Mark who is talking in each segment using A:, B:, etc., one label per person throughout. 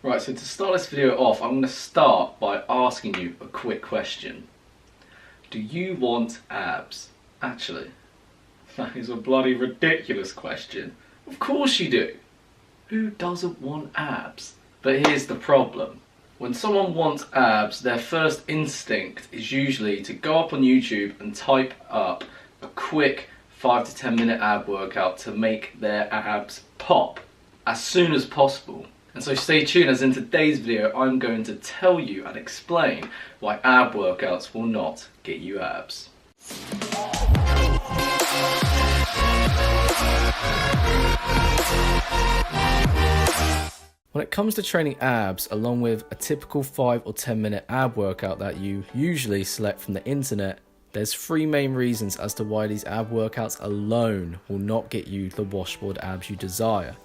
A: Right, so to start this video off, I'm going to start by asking you a quick question. Do you want abs? Actually, that is a bloody ridiculous question. Of course you do. Who doesn't want abs? But here's the problem. When someone wants abs, their first instinct is usually to go up on YouTube and type up a quick 5 to 10 minute ab workout to make their abs pop as soon as possible. And so stay tuned, as in today's video I'm going to tell you and explain why ab workouts will not get you abs. When it comes to training abs, along with a typical 5 or 10 minute ab workout that you usually select from the internet, there's 3 main reasons as to why these ab workouts alone will not get you the washboard abs you desire.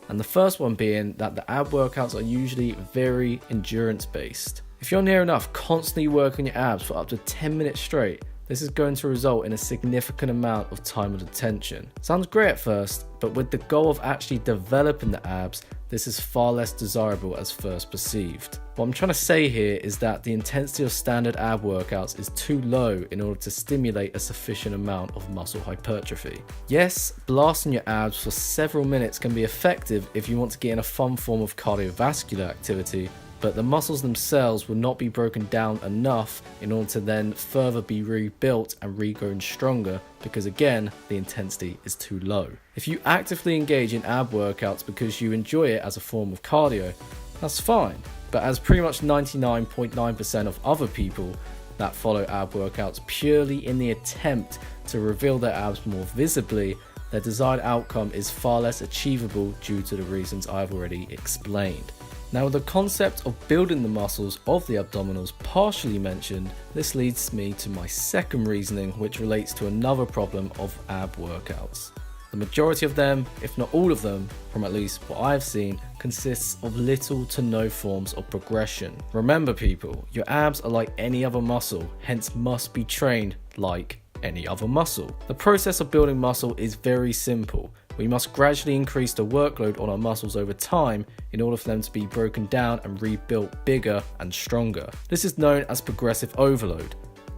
A: And the first one being that the ab workouts are usually very endurance based. If you're near enough constantly working your abs for up to 10 minutes straight, this is going to result in a significant amount of time and attention. Sounds great at first, but with the goal of actually developing the abs, this is far less desirable as first perceived. What I'm trying to say here is that the intensity of standard ab workouts is too low in order to stimulate a sufficient amount of muscle hypertrophy. Yes, blasting your abs for several minutes can be effective if you want to get in a fun form of cardiovascular activity, but the muscles themselves will not be broken down enough in order to then further be rebuilt and regrown stronger, because again, the intensity is too low. If you actively engage in ab workouts because you enjoy it as a form of cardio, that's fine. But as pretty much 99.9% of other people that follow ab workouts purely in the attempt to reveal their abs more visibly, their desired outcome is far less achievable due to the reasons I've already explained. Now, with the concept of building the muscles of the abdominals partially mentioned, this leads me to my second reasoning, which relates to another problem of ab workouts. The majority of them, if not all of them, from at least what I've seen, consists of little to no forms of progression. Remember people, your abs are like any other muscle, hence must be trained like any other muscle. The process of building muscle is very simple. We must gradually increase the workload on our muscles over time in order for them to be broken down and rebuilt bigger and stronger. This is known as progressive overload.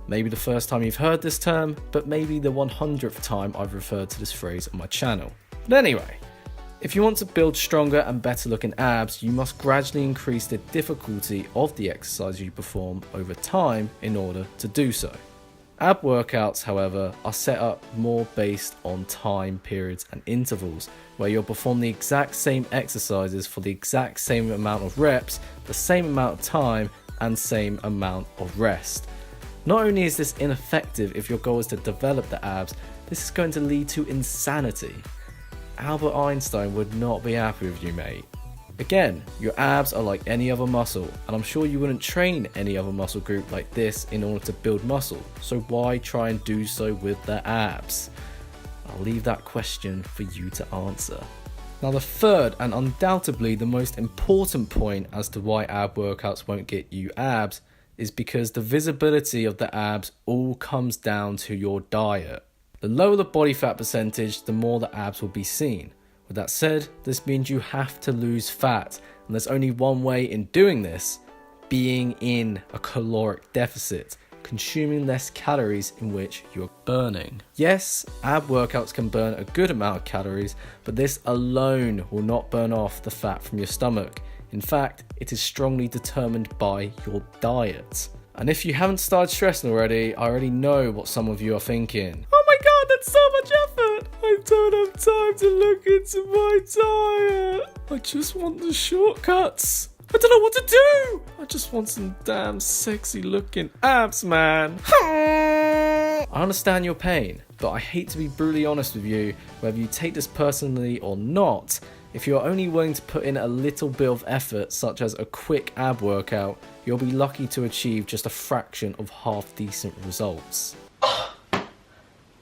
A: Maybe the first time you've heard this term, but maybe the 100th time I've referred to this phrase on my channel. But anyway, if you want to build stronger and better looking abs, you must gradually increase the difficulty of the exercise you perform over time in order to do so. Ab workouts, however, are set up more based on time periods and intervals, where you'll perform the exact same exercises for the exact same amount of reps, the same amount of time, and same amount of rest. Not only is this ineffective if your goal is to develop the abs, this is going to lead to insanity. Albert Einstein would not be happy with you, mate. Again, your abs are like any other muscle, and I'm sure you wouldn't train any other muscle group like this in order to build muscle, so why try and do so with the abs? I'll leave that question for you to answer. Now, the third and undoubtedly the most important point as to why ab workouts won't get you abs is because the visibility of the abs all comes down to your diet. The lower the body fat percentage, the more the abs will be seen. With that said, this means you have to lose fat, and there's only one way in doing this: being in a caloric deficit, consuming less calories in which you're burning. Yes, ab workouts can burn a good amount of calories, but this alone will not burn off the fat from your stomach. In fact, it is strongly determined by your diet. And if you haven't started stressing already, I already know what some of you are thinking. Oh my god, that's so much effort! I don't have time to look into my diet. I just want the shortcuts. I don't know what to do. I just want some damn sexy looking abs, man. I understand your pain, but I hate to be brutally honest with you, whether you take this personally or not. If you're only willing to put in a little bit of effort, such as a quick ab workout, you'll be lucky to achieve just a fraction of half decent results.
B: Oh,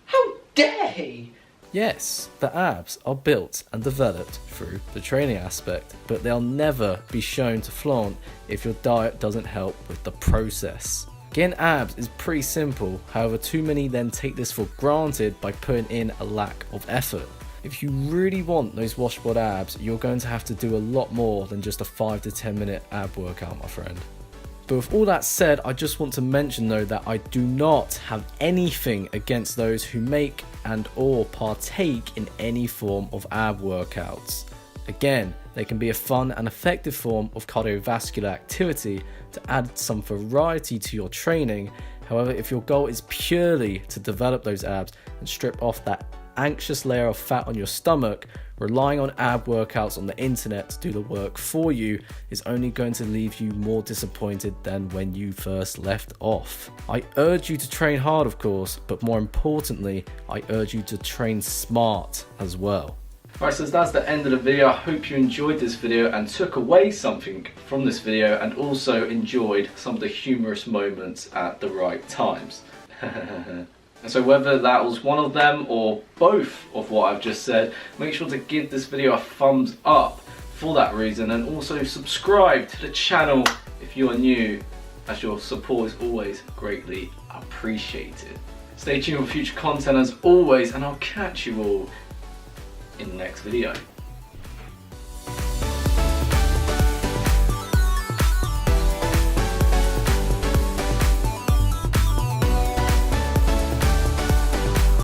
B: how dare he!
A: Yes, the abs are built and developed through the training aspect, but they'll never be shown to flaunt if your diet doesn't help with the process. Getting abs is pretty simple, however too many then take this for granted by putting in a lack of effort. If you really want those washboard abs, you're going to have to do a lot more than just a 5 to 10 minute ab workout, my friend. But with all that said, I just want to mention though that I do not have anything against those who make and or partake in any form of ab workouts. Again, they can be a fun and effective form of cardiovascular activity to add some variety to your training. However, if your goal is purely to develop those abs and strip off that anxious layer of fat on your stomach, relying on ab workouts on the internet to do the work for you is only going to leave you more disappointed than when you first left off. I urge you to train hard, of course, but more importantly, I urge you to train smart as well. Right, so that's the end of the video. I hope you enjoyed this video and took away something from this video, and also enjoyed some of the humorous moments at the right times. And so whether that was one of them or both of what I've just said, make sure to give this video a thumbs up for that reason, and also subscribe to the channel if you are new, as your support is always greatly appreciated. Stay tuned for future content as always, and I'll catch you all in the next video.